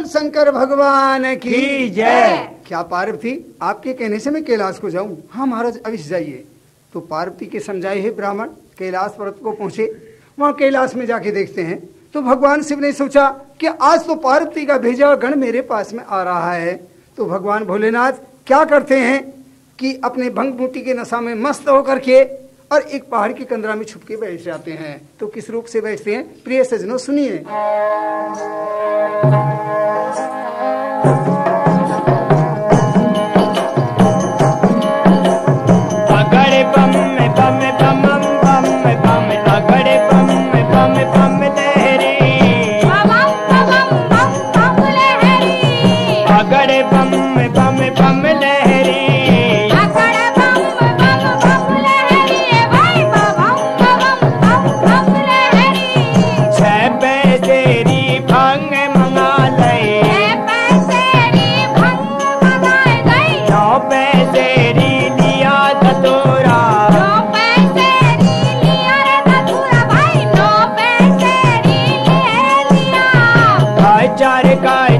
शंकर भगवान की जय। क्या पार्वती आपके कहने से मैं कैलाश को जाऊं? हाँ महाराज अवश्य जाइए। तो पार्वती के समझाए हुए ब्राह्मण कैलाश पर्वत को पहुंचे। वहां कैलाश में जाके देखते हैं तो भगवान शिव ने सोचा कि आज तो पार्वती का भेजा हुआ गण मेरे पास में आ रहा है। तो भगवान भोलेनाथ क्या करते हैं कि अपने भंग बूटी के नशा में मस्त होकर के और एक पहाड़ की कंदरा में छुप के बैठ जाते हैं। तो किस रूप से बैठते हैं प्रिय सजनों सुनिए। अगड़े बम में बम बम बम बम अगड़े बम में बम बम लहरी अगड़े बम में बम बम लहरी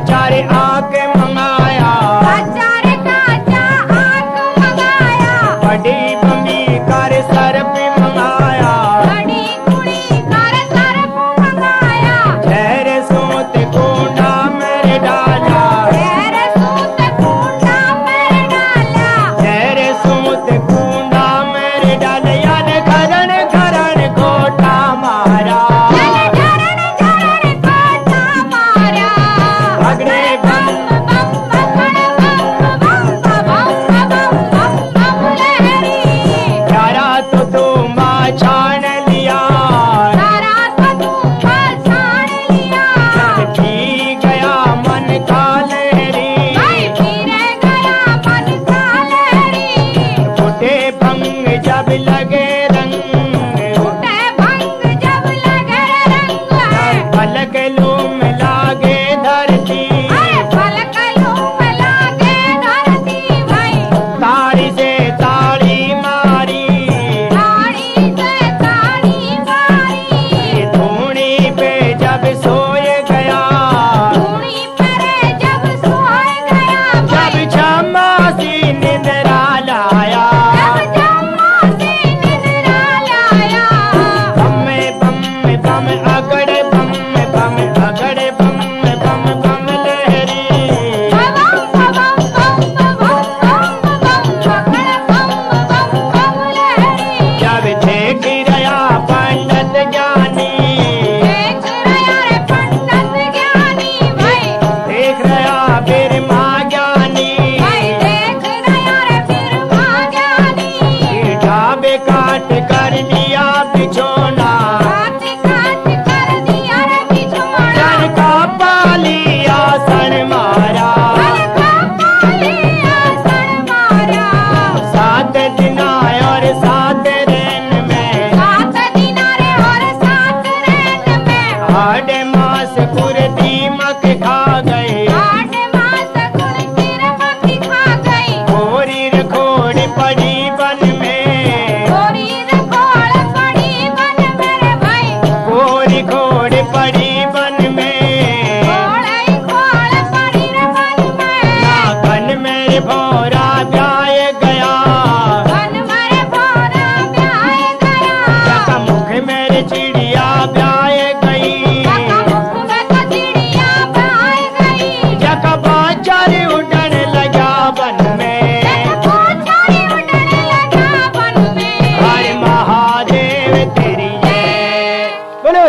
चारे आके मंगाया बड़ी बमी कर सर पे मंगाया ठहरे सोत कोना मेरे डाला ठहरे सोत कोना मेरे डाला याद घरण घरण गोटा मारा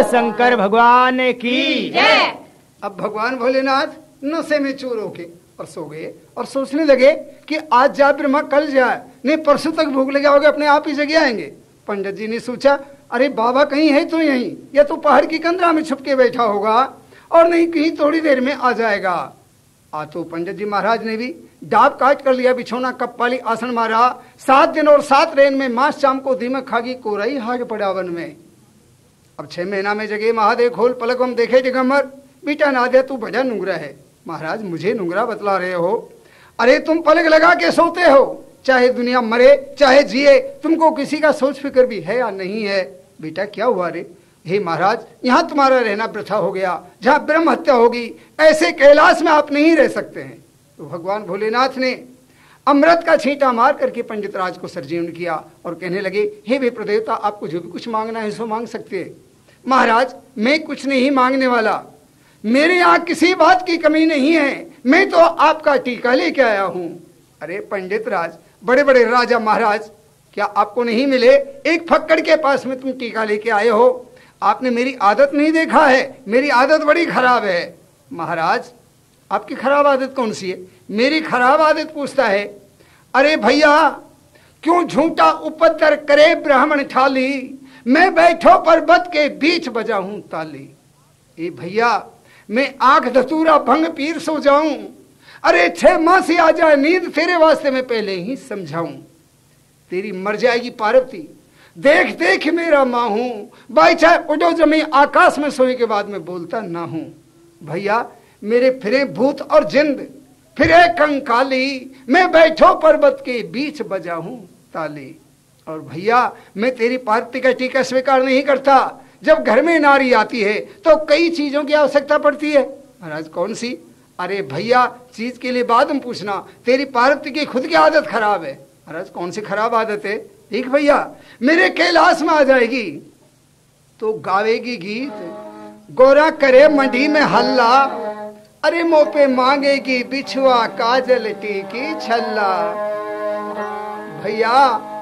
शंकर भगवान की जय। अब भगवान भोलेनाथ नशे में चूर होके और सो गए और सोचने लगे कि आज जा ब्रह्मा कल जाए, नहीं परसों तक भूख लगे होगे अपने आप ही जग आएंगे। पंडित जी ने सोचा अरे बाबा कहीं है तो यहीं, या तो पहाड़ की कंदरा में छुप के बैठा होगा और नहीं कहीं थोड़ी देर में आ जाएगा। तो पंडित जी महाराज ने भी डाब काट कर लिया, बिछौना कप्पाली आसन मारा। 7 दिन और 7 रेन में मास शाम को दीमक खागी कोराई हाट पड़ा वन में। अब 6 महीना में जगे महादेव खोल पलक हम देखे दिगंबर, बेटा ना दे तू बड़ा नुंगरा है। महाराज मुझे नुंगरा बतला रहे हो? अरे तुम पलक लगा के सोते हो, चाहे दुनिया मरे चाहे जिए, तुमको किसी का सोच फिक्र भी है या नहीं है? बेटा क्या हुआ रे? हे महाराज, यहाँ तुम्हारा रहना वृथा हो गया, जहाँ ब्रह्म हत्या होगी ऐसे कैलाश में आप नहीं रह सकते हैं। तो भगवान भोलेनाथ ने अमृत का छींटा मार करके पंडित राज को सर्जीवन किया और कहने लगे, हे विप्र देवता, आपको जो भी कुछ मांगना है सो मांग सकते हैं। महाराज, मैं कुछ नहीं मांगने वाला, मेरे यहाँ किसी बात की कमी नहीं है, मैं तो आपका टीका लेके आया हूं। अरे पंडित राज, बड़े बड़े राजा महाराज, क्या आपको नहीं मिले? एक फक्कड़ के पास में तुम टीका लेके आए हो। आपने मेरी आदत नहीं देखा है, मेरी आदत बड़ी खराब है। महाराज, आपकी खराब आदत कौन सी है? मेरी खराब आदत पूछता है। अरे भैया, क्यों झूठा उपद्र करे ब्राह्मण ठाली, मैं बैठो पर्वत के बीच बजाऊं ताली। ए भैया, मैं आंख धतूरा भंग पीर सो जाऊं, अरे 6 माह से आ जाए नींद, तेरे वास्ते मैं पहले ही समझाऊं। तेरी मर जाएगी पार्वती, देख देख मेरा माँ हूं, भाई चाहे उड़ो जमी आकाश में, सोए के बाद मैं बोलता ना हूं। भैया, मेरे फिरे भूत और जिंद, फिरे कंकाली, मैं बैठो पर्वत के बीच बजाऊं ताली। और भैया, मैं तेरी पार्वती का टीका स्वीकार नहीं करता। जब घर में नारी आती है तो कई चीजों की आवश्यकता पड़ती है। महाराज, कौन सी? अरे भैया, चीज के लिए बाद में पूछना, तेरी पार्वती की खुद की आदत खराब है। महाराज, कौन सी खराब आदत है? ठीक भैया, मेरे कैलाश में आ जाएगी तो गावेगी गीत, गोरा करे मंडी में हल्ला, अरे मुंह पे मांगेगी बिछुआ काजल टीकी छल्ला। भैया,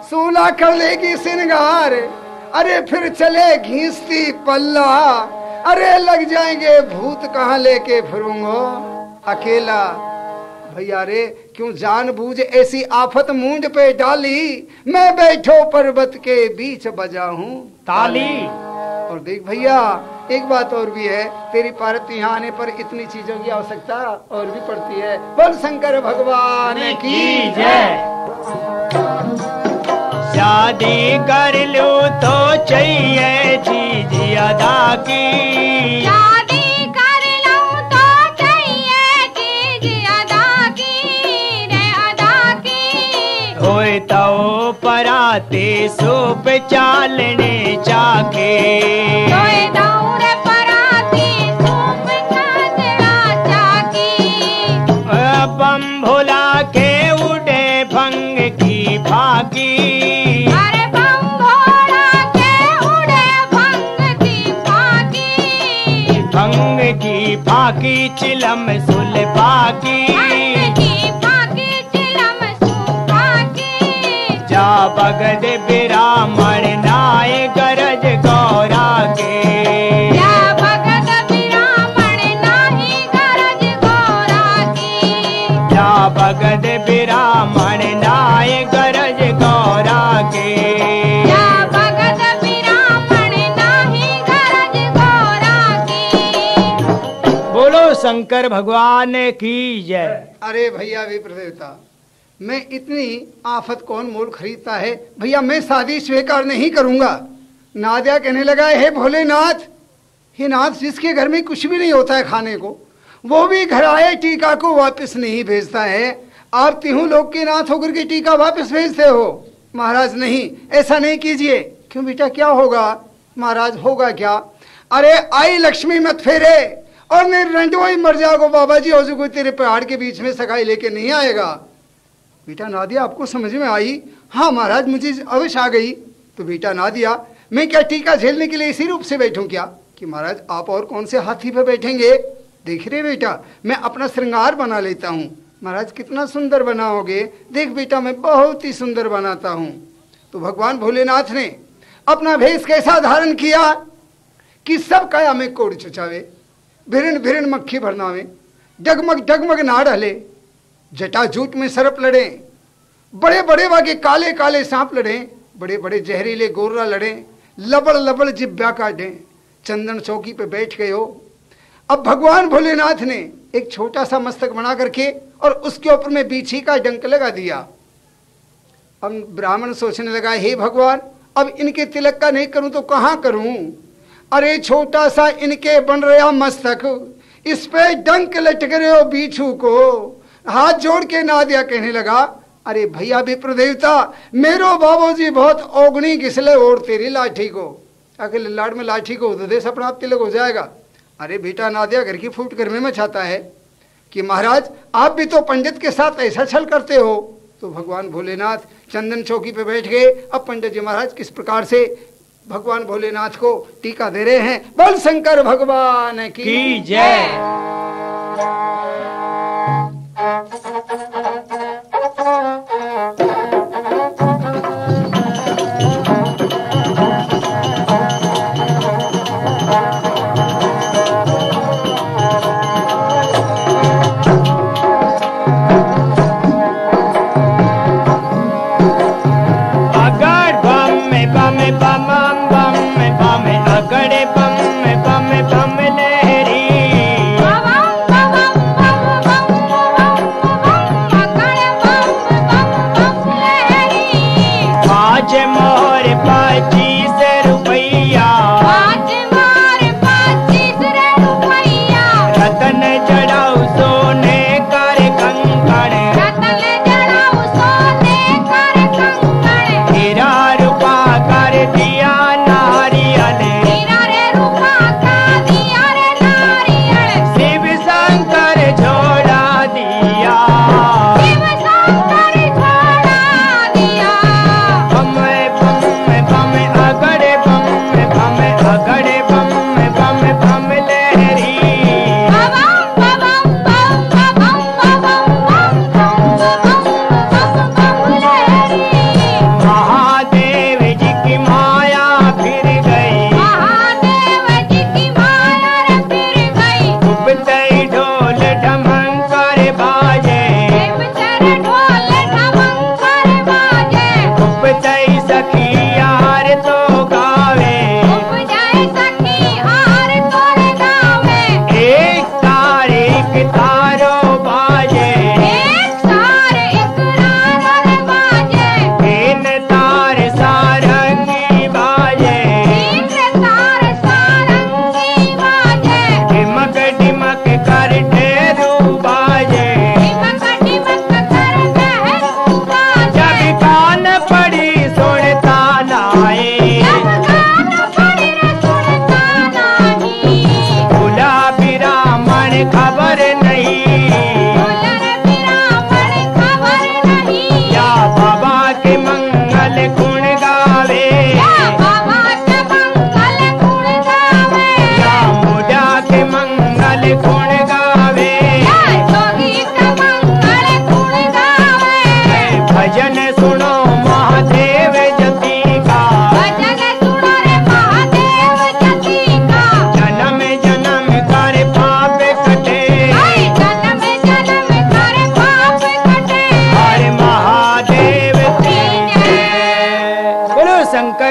सूला कर लेगी सिंगार, अरे फिर चले घींचती पल्ला, अरे लग जाएंगे भूत, कहाँ लेके फिरूंगो अकेला। भैया रे, क्यों जानबूझ ऐसी आफत मूंड पे डाली, मैं बैठो पर्वत के बीच बजाऊं ताली। और देख भैया, एक बात और भी है, तेरी पार्वती यहाँ आने पर इतनी चीजों की आवश्यकता और भी पड़ती है। बोल शंकर भगवान की जय। शादी कर लो तो चाहिए चीज अदा की, शादी कर लो तो चाहिए चीज अदा की रे अदा की। होए तो पराते सूप चालने चाके, होए दौड़ पराती सूप चादरा चाकी। बम भोला के उड़े भंग की भागी, अरे बम भोला के उड़े भंग की फाकी। भंग की फाकी चिलम सुलभा की, भंग की फाकी चिलम सुफाकी। जा भगत बिरामण नाय गरज गौरा के, या भगत बिरामण नाही गरज गौरा की। जा भगत बिरामण नाय गरज गौरा के। या भगत बिरामण नाही गरज गौरा की। बोलो शंकर भगवान की जय। अरे भैया विप्र देवता, मैं इतनी आफत कौन मोल खरीदता है? भैया, मैं शादी स्वीकार नहीं करूंगा। नादिया कहने लगा, हे भोलेनाथ, हे नाथ, जिसके घर में कुछ भी नहीं होता है खाने को, वो भी घर आए टीका को वापस नहीं भेजता है। आप तीनों लोग के नाथ होकर के टीका वापस भेजते हो। महाराज नहीं, ऐसा नहीं कीजिए। क्यों बेटा, क्या होगा? महाराज, होगा क्या? अरे आई लक्ष्मी मत फेरे और मैं रंडोई मर जाओगे बाबा जी, हो कोई तेरे पहाड़ के बीच में सगाई लेके नहीं आएगा। बेटा नादिया, आपको समझ में आई? हाँ महाराज, मुझे अवश्य आ गई। तो बेटा नादिया, मैं क्या टीका झेलने के लिए इसी रूप से बैठूं क्या? कि महाराज, आप और कौन से हाथी पे बैठेंगे? देख रहे बेटा, मैं अपना श्रृंगार बना लेता हूँ। महाराज, कितना सुंदर बनाओगे? देख बेटा, मैं बहुत ही सुंदर बनाता हूँ। तो भगवान भोलेनाथ ने अपना भेष कैसा धारण किया कि सब काया में कोड़ चुचावे, भिरण भिरण मक्खी भरनावे, डगमग डगमग ना ढले, जटाजूट में सरप लड़े, बड़े बड़े वागे काले काले सांप लड़े, बड़े बड़े जहरीले गोर्रा लड़े, लबड़ लबड़ जिब्या काटे, चंदन चौकी पे बैठ गए हो। अब भगवान भोलेनाथ ने एक छोटा सा मस्तक बना करके और उसके ऊपर में बीछी का डंक लगा दिया। अब ब्राह्मण सोचने लगा, हे भगवान, अब इनके तिलक का नहीं करूं तो कहां करूं? अरे छोटा सा इनके बन रहा मस्तक, इस पे डंक लटक रहे हो बीछू को। हाथ जोड़ के नादिया कहने लगा, अरे भैया विप्र देवता, मेरो बाबूजी बहुत ओगनी घिसले और तेरी लाठी को। अकेले लाड़ में लाठी को दे दे, अपना आप तिलक हो जाएगा। अरे बेटा नादिया घर की फूट घर में मचाता है कि महाराज आप भी तो पंडित के साथ ऐसा छल करते हो। तो भगवान भोलेनाथ चंदन चौकी पे बैठ गए। अब पंडित जी महाराज किस प्रकार से भगवान भोलेनाथ को टीका दे रहे हैं। बोल शंकर भगवान की जय।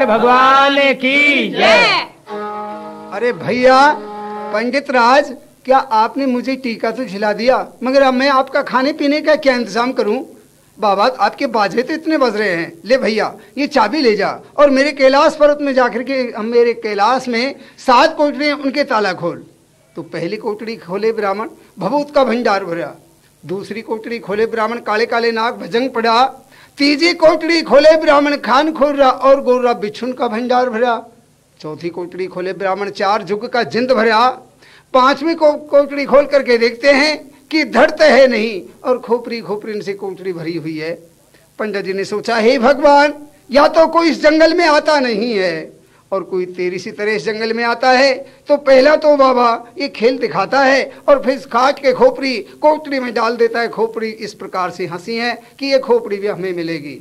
भगवान की जय। अरे भैया पंडित राज, क्या आपने मुझे टीका तो खिला दिया, मगर अब मैं आपका खाने पीने का क्या इंतजाम करूं? बाबा आपके बाजे तो इतने बज रहे हैं। ले भैया ये चाबी ले जा और मेरे कैलाश पर्वत में जाकर के हम मेरे कैलाश में 7 कोठरी उनके ताला खोल। तो पहली कोठरी खोले ब्राह्मण भभूत का भंडार भरा, दूसरी कोठरी खोले ब्राह्मण काले काले नाग भजंग पड़ा, तीसरी कोठरी खोले ब्राह्मण खान खोर्रा और गोर्रा बिछुन का भंडार भरा, चौथी कोठरी खोले ब्राह्मण 4 जुग का जिंद भरा, 5वीं कोठरी खोल करके देखते हैं कि धड़त है नहीं और खोपरी खोपरी से कोठरी भरी हुई है। पंडित जी ने सोचा हे भगवान, या तो कोई इस जंगल में आता नहीं है और कोई तेरी सी तरह इस जंगल में आता है, तो पहला तो बाबा ये खेल दिखाता है और फिर काट के खोपड़ी कोठरी में डाल देता है। खोपड़ी इस प्रकार से हंसी है कि ये खोपड़ी भी हमें मिलेगी।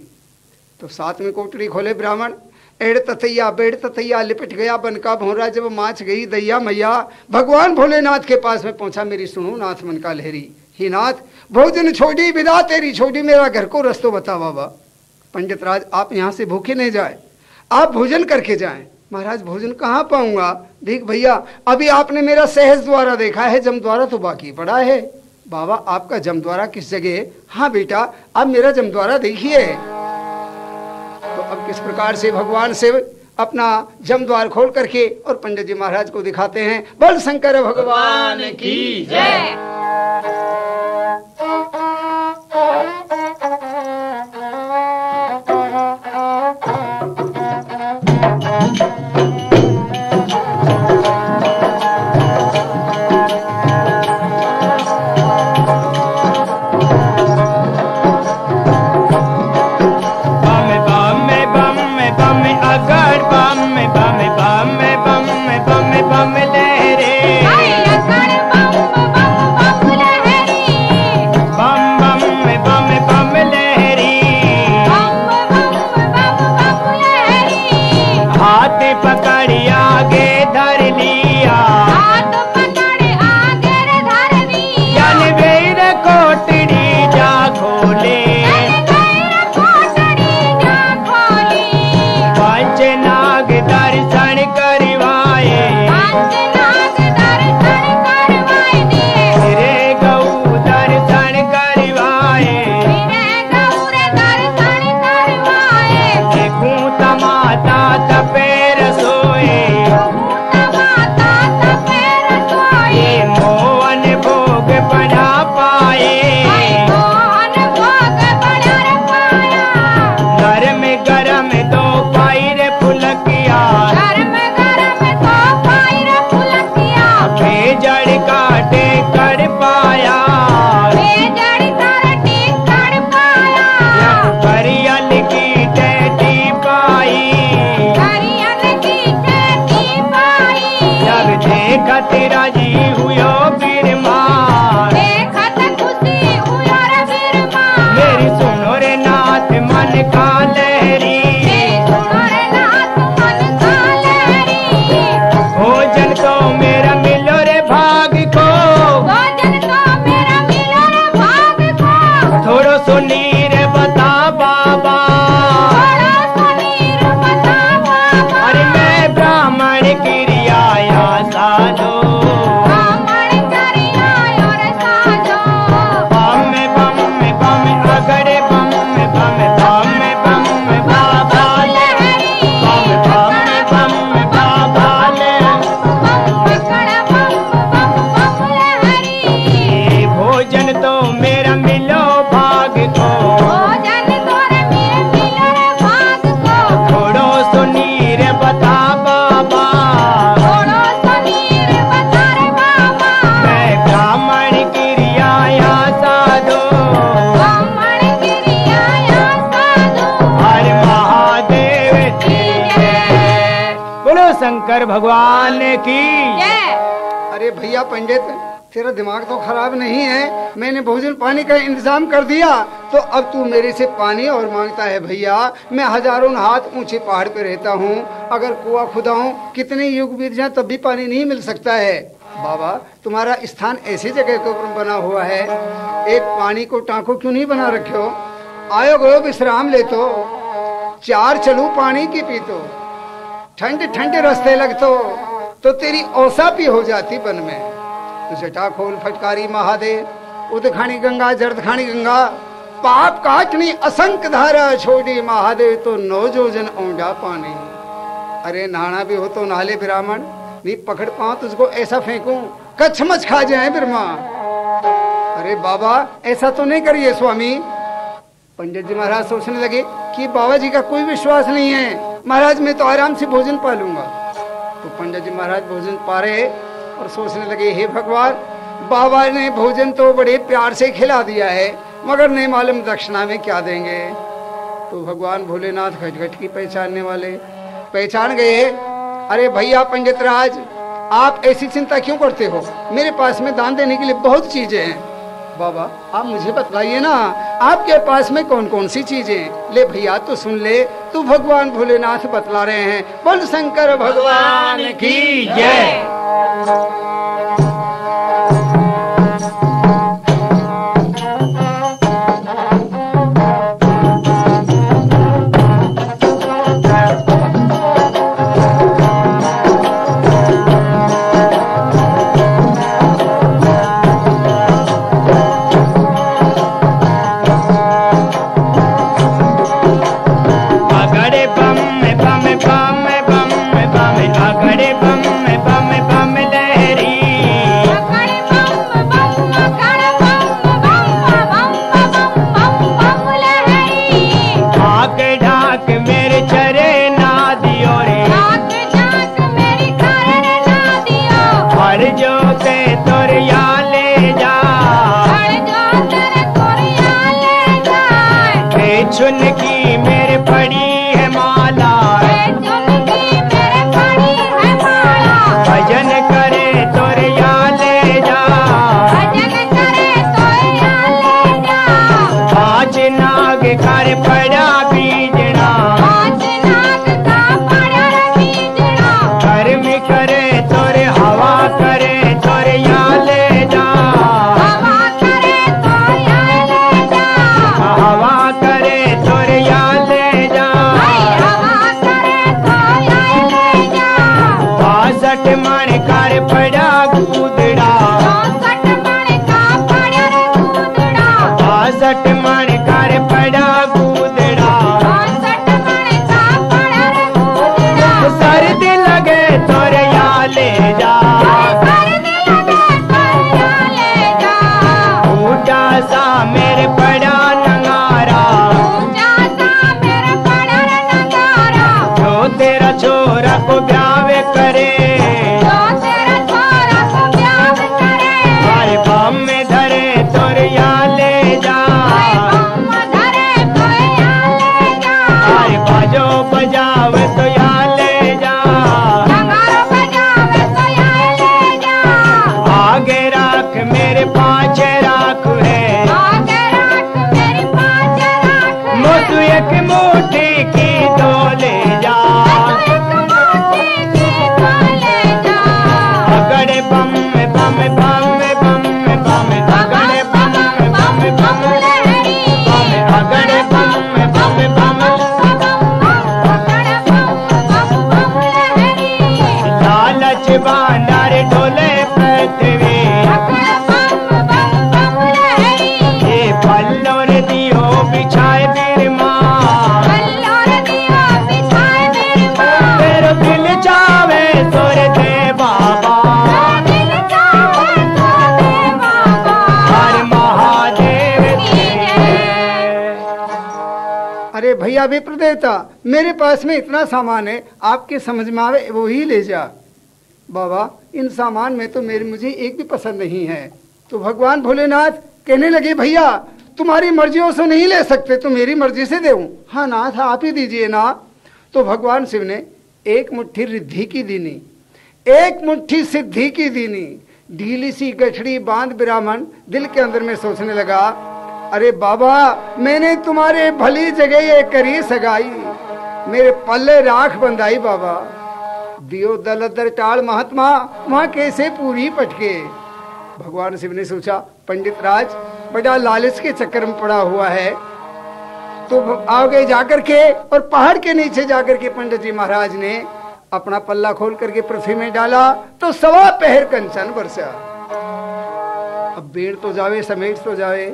तो 7वीं कोठरी खोले ब्राह्मण, एड़ तथैया बेड़ तथैया लिपट गया बन का भौरा, जब माच गई दैया मैया। भगवान भोलेनाथ के पास में पहुंचा, मेरी सुनो नाथ मन का लहरी, ही नाथ भोजन छोड़ी विदा तेरी छोड़ी, मेरा घर को रस्तो बता बाबा। पंडित राज आप यहाँ से भूखे नहीं जाए, आप भोजन करके जाएं। महाराज भोजन कहाँ पाऊंगा? देख भैया अभी आपने मेरा सहज द्वारा देखा है, जम द्वारा तो बाकी पड़ा है। बाबा आपका जम द्वारा किस जगह? हाँ बेटा आप मेरा जम द्वारा देखिए। तो अब किस प्रकार से भगवान से अपना जम द्वार खोल करके और पंडित जी महाराज को दिखाते हैं। बोल शंकर भगवान की जय। भगवान की जय। अरे भैया पंडित, तेरा दिमाग तो खराब नहीं है। मैंने भोजन पानी का इंतजाम कर दिया, तो अब तू मेरे से पानी और मांगता है। भैया मैं हजारों हाथ ऊंचे पहाड़ पे रहता हूँ, अगर कुआं खुदाऊं कितने युग बीत जाए तब भी पानी नहीं मिल सकता है। बाबा तुम्हारा स्थान ऐसी जगह के ऊपर बना हुआ है, एक पानी को टांको क्यों नहीं बना रखे हो? आयो गयो विश्राम ले चार चलू पानी की पी ठंड ठंड रास्ते लगतो तो तेरी औसापी हो जाती बन में। तो जटा खोल फटकारी महादेव, उदखानी गंगा जर्दखानी गंगा, पाप काटनी असंख्य धारा छोड़ी महादेव तो 9 जोजन औंडा पानी। अरे नहाना भी हो तो नाले ब्राह्मण, नहीं पकड़ पाऊं तुझको ऐसा फेंकूं कच्छ मच खा जाए बिरमा। अरे बाबा ऐसा तो नहीं करिए स्वामी। पंडित जी महाराज सोचने लगे कि बाबा जी का कोई विश्वास नहीं है, महाराज मैं तो आराम से भोजन पा लूंगा। तो पंडित जी महाराज भोजन पा रहे और सोचने लगे हे भगवान, बाबा ने भोजन तो बड़े प्यार से खिला दिया है, मगर नहीं मालूम दक्षिणा में क्या देंगे। तो भगवान भोलेनाथ घट की पहचानने वाले पहचान गए। अरे भैया पंडित राज, आप ऐसी चिंता क्यों करते हो? मेरे पास में दान देने के लिए बहुत चीजें हैं। बाबा आप मुझे बतलाइए ना, आपके पास में कौन कौन सी चीजें? ले भैया तो सुन ले, तू भगवान भोलेनाथ बतला रहे हैं। बोल शंकर भगवान की जय। चुन की मेरे पड़ी है माला, भजन करे तोरे या ले जा, पाँच नाग कर पड़ा बीजना, कर्म करे तोरे हवा करे तोरे या ले जा, हवा करे तोरे या ले जा, 62 मण कर पड़ा कूदड़ा, 62 मण कर पड़ा कूदड़ा, सर्दी लगे तोरे या ले जा, ऊंचा सा मेरे पड़ा नंगारा, जो तेरा छोरा को ब्याह करे, अरे बम में धरे तोरे या ले जा, अरे बाजो बजावे तो या ले जा, आगे राख मेरे पाछे राख है, मोतू एक मुट्ठी की दो ले जा, अगड़े बम में बम बम में बम में बम अगड़े बम में बम बम अगड़े बम में बम बम, लालच बांडारे ढोले पृथ्वी, ये पल्लोर दियो बिछाए बिरमा, तेरो दिल चावे तोरे दे बाबा, हर महादेव अरे भैया विप्र देवता, मेरे पास में इतना सामान है, आपके समझ में आवे वो ही ले जा। बाबा इन सामान में तो मुझे एक भी पसंद नहीं है। तो भगवान भोलेनाथ कहने लगे भैया तुम्हारी मर्जियों से नहीं ले सकते, तो मेरी मर्जी से देऊं। हाँ नाथ आप ही दीजिए ना। तो भगवान शिव ने एक मुट्ठी रिद्धि की दीनी एक मुट्ठी सिद्धि की दीनी, ढीली सी गठड़ी बांध ब्राह्मण दिल के अंदर में सोचने लगा, अरे बाबा मैंने तुम्हारे भली जगह ये करी सगाई, मेरे पल्ले राख बंधाई बाबा, दियो दलदर टाल महात्मा वहां कैसे पूरी पटके। भगवान शिव ने सोचा पंडित राज बड़ा लालच के चक्कर में पड़ा हुआ है, तो आगे जाकर के और पहाड़ के नीचे जाकर के पंडित जी महाराज ने अपना पल्ला खोल करके पृथ्वी में डाला तो 1.25 पहर कंचन बरसा। अब बेड़ तो जावे समेट तो जावे,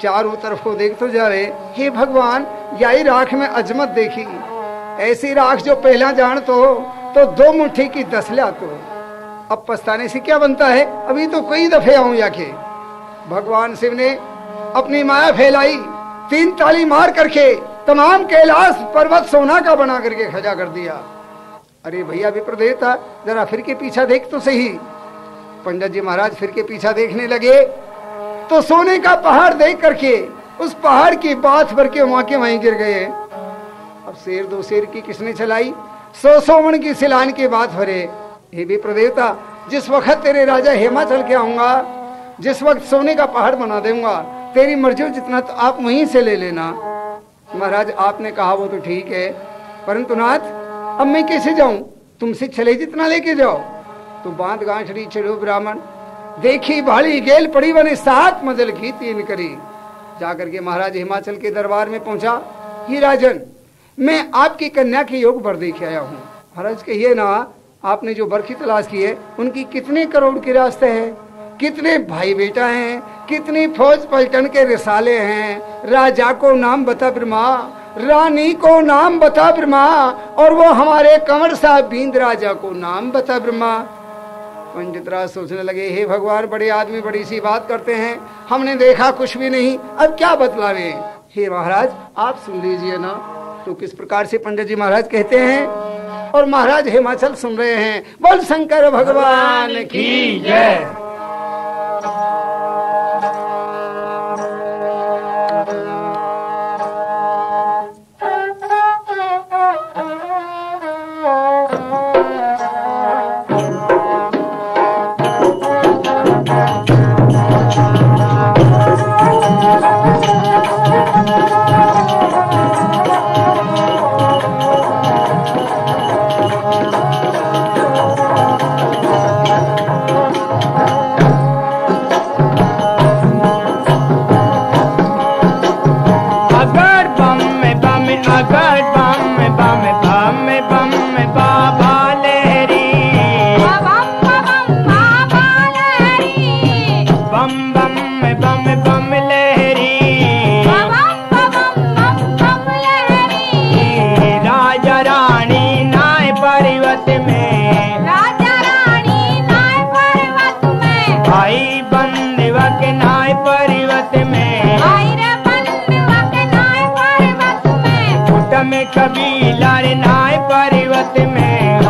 चारों तरफ को देख तो जावे, हे भगवान यही राख में अजमत देखी, ऐसी राख जो पहला जान तो 2 मुट्ठी की 10 ला तो, अब पछताने से क्या बनता है, अभी तो कई दफे आऊं जाके। भगवान शिव ने अपनी माया फैलाई, 3 ताली मार करके तमाम कैलाश पर्वत सोना का बना करके खड़ा कर दिया। अरे भैया विप्रदेवता जरा फिर के पीछा देख तो सही। पंडित जी महाराज फिर के पीछा देखने लगे तो सोने का पहाड़ देख करके उस पहाड़ की बात भर के वहीं गिर गए। अब शेर 2 शेर की किसने चलाई, 100 मण की सिलान की बात भरे। हे विप्रदेवता जिस वक्त तेरे राजा हिमाचल के आऊंगा, जिस वक्त सोने का पहाड़ बना दूंगा, तेरी मर्जी जितना तो आप वहीं से ले लेना। महाराज आपने कहा वो तो ठीक है, परंतु नाथ अब मैं कैसे जाऊं, तुमसे चले जितना लेके जाओ। तो बांध गांठड़ी चढ़ो ब्राह्मण, देखी भाड़ी गेल पड़ी बने 7 मंजिल की 3 करी। जाकर के महाराज हिमाचल के दरबार में पहुंचा, ही राजन मैं आपकी कन्या के योग वर देखे आया हूँ। महाराज कहिए ना, आपने जो वर की तलाश की है उनकी कितने करोड़ के रास्ते हैं, कितने भाई बेटा हैं, कितनी फौज पलटन के रिसाले हैं, राजा को नाम बता ब्रह्मा, रानी को नाम बता ब्रह्मा, और वो हमारे कंवर साहब बींद राजा को नाम बता ब्रह्मा। पंडित राज सोचने लगे, हे भगवान बड़े आदमी बड़ी सी बात करते हैं, हमने देखा कुछ भी नहीं, अब क्या बतलावे। हे महाराज आप सुन लीजिए ना। तो किस प्रकार से पंडित जी महाराज कहते हैं, और महाराज हिमाचल सुन रहे हैं। बोल शंकर भगवान की जय। कबीला रे नाय पर्वत में,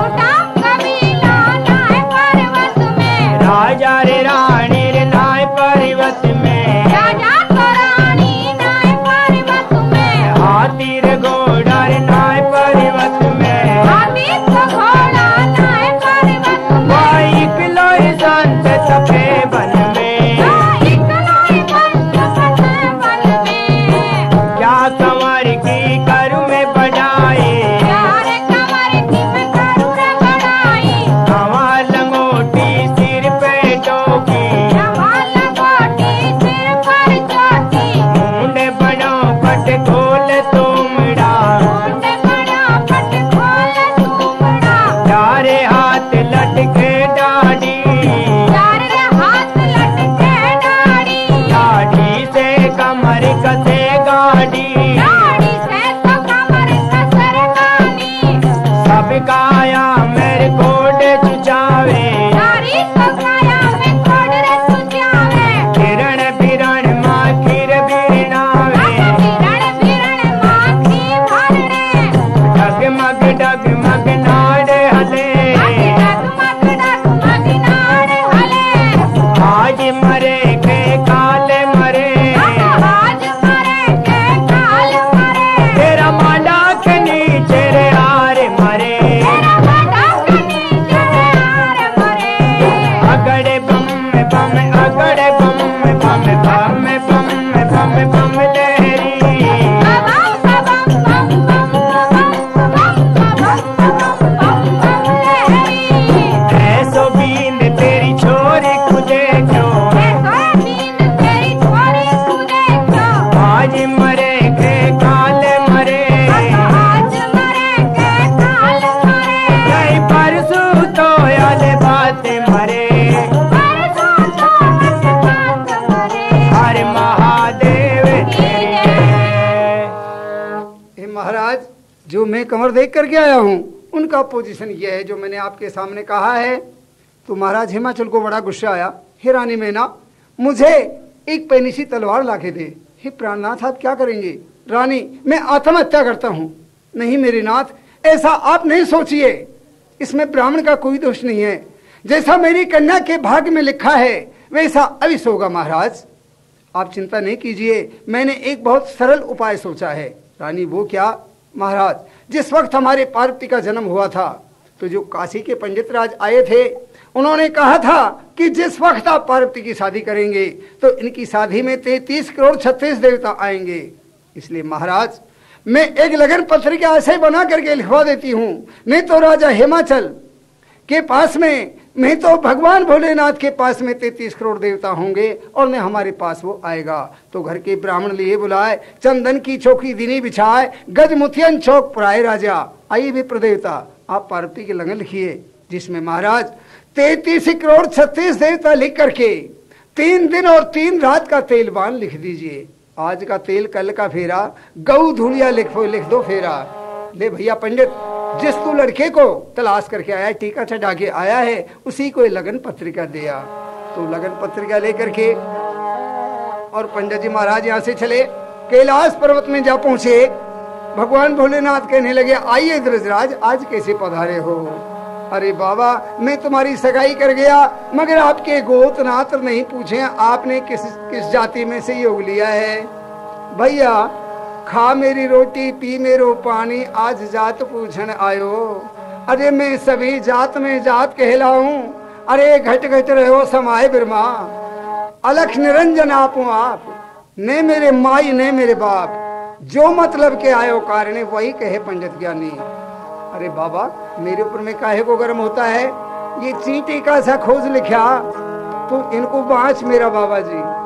कबीला नाय पर्वत में, राजा रे रानी रे नाय पर्वत में, राजा को रानी नाय पर्वत में, हाथी रे घोड़ा रे नाय पर्वत में, हाथी को घोड़ा नाय पर्वत में, भाई किलोई संत सफे बन में, इकलोई संत सफे बन में, क्या संवर की करूं में बजाए, जो मैं कंवर देख करके आया हूं उनका पोजीशन यह है जो मैंने आपके सामने कहा है। तो महाराज हिमाचल को बड़ा गुस्सा आया। हे रानी मैना, मुझे एक पैनी सी तलवार लाके दे। हे प्राणनाथ, आप क्या करेंगे? रानी, मैं आत्महत्या करता हूं। नहीं मेरे नाथ, ऐसा आप नहीं सोचिए, इसमें ब्राह्मण का कोई दोष नहीं है। जैसा मेरी कन्या के भाग्य में लिखा है वैसा अवश्य होगा महाराज, आप चिंता नहीं कीजिए। मैंने एक बहुत सरल उपाय सोचा है। रानी, वो क्या? महाराज, जिस वक्त हमारे पार्वती का जन्म हुआ था तो जो काशी के पंडित राज आए थे उन्होंने कहा था कि जिस वक्त आप पार्वती की शादी करेंगे तो इनकी शादी में 33 करोड़ 36 देवता आएंगे। इसलिए महाराज, मैं एक लगन पत्रिका ऐसे बना करके लिखवा देती हूं, नहीं तो राजा हिमाचल के पास में, नहीं तो भगवान भोलेनाथ के पास में 33 करोड़ देवता होंगे और न हमारे पास वो आएगा। तो घर के ब्राह्मण लिए बुलाए, चंदन की चौकी दिनी बिछाए, गजमुथियन चौक पुराए राजा। आइए भी प्रदेवता, आप पार्वती के लगन लिखिए, जिसमें महाराज 33 करोड़ 36 देवता लिख करके 3 दिन और 3 रात का तेलबान लिख दीजिए। आज का तेल, कल का फेरा, गऊ धुलिया लिख दो फेरा। ले भैया पंडित, जिस तू लड़के को तलाश करके आया, टीका चढ़ा के आया है, उसी को लगन पत्रिका दिया। तो लगन पत्रिका लेकर के और पंडित जी महाराज यहाँ से चले, कैलाश पर्वत में जा पहुंचे। भगवान भोलेनाथ कहने लगे, आइए द्रजराज, आज कैसे पधारे हो? अरे बाबा, मैं तुम्हारी सगाई कर गया मगर आपके गोत्र नात्र नहीं पूछे, आपने किस जाति में से योग लिया है? भैया, खा मेरी रोटी पी मेरो पानी, आज जात पूछन आयो। अरे मैं सभी जात में जात कहलाऊं, अरे घट घट रहो समाये बिरमा। अलख निरंजन आपो आप, ने मेरे माई ने मेरे बाप, जो मतलब के आयो कारणे वही कहे पंडित ज्ञानी। अरे बाबा, मेरे ऊपर में काहे को गर्म होता है? ये चींटी का सा खोज लिखा तो इनको बाँच मेरा बाबा जी।